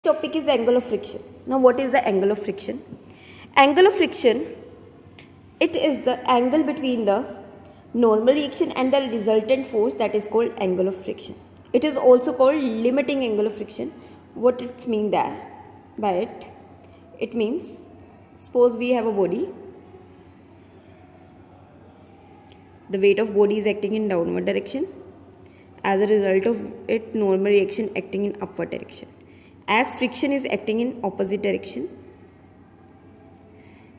Topic is angle of friction. Now what is the angle of friction? Angle of friction, it is the angle between the normal reaction and the resultant force, that is called angle of friction. It is also called limiting angle of friction. What it means there by it? It means, suppose we have a body. The weight of body is acting in downward direction. As a result of it, normal reaction acting in upward direction. As friction is acting in opposite direction.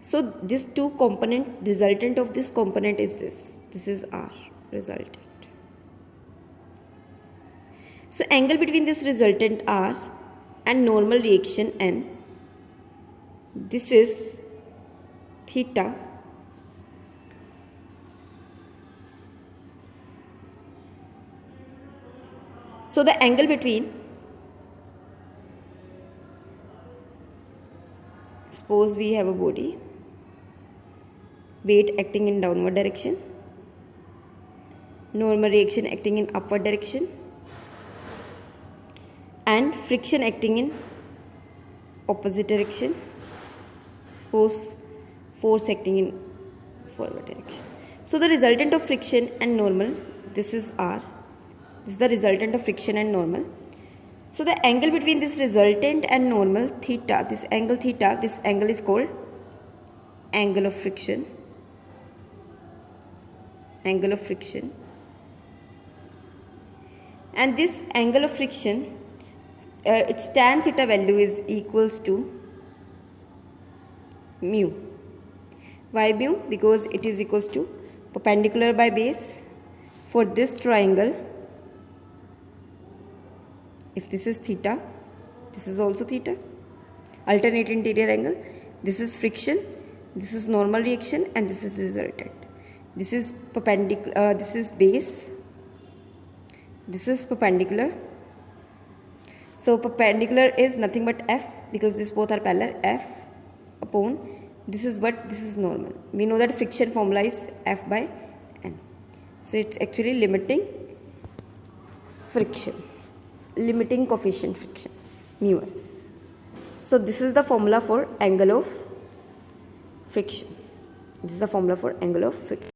So this two component, resultant of this component is this. This is R, resultant. So angle between this resultant R and normal reaction N, this is theta. So the angle between, suppose we have a body, weight acting in downward direction, normal reaction acting in upward direction, and friction acting in opposite direction. Suppose force acting in forward direction. So the resultant of friction and normal, this is R. This is the resultant of friction and normal. So the angle between this resultant and normal, theta, this angle is called angle of friction. Angle of friction. And this angle of friction, its tan theta value is equals to mu. Why mu? Because it is equals to perpendicular by base. For this triangle, if this is theta, this is also theta, alternate interior angle. This is friction, this is normal reaction, and this is resultant. This is perpendicular, this is base, this is perpendicular. So perpendicular is nothing but F, because these both are parallel, F upon, this is what, this is normal. We know that friction formula is F by N. So it's actually limiting friction, limiting coefficient friction, mu s. So this is the formula for angle of friction. This is the formula for angle of friction.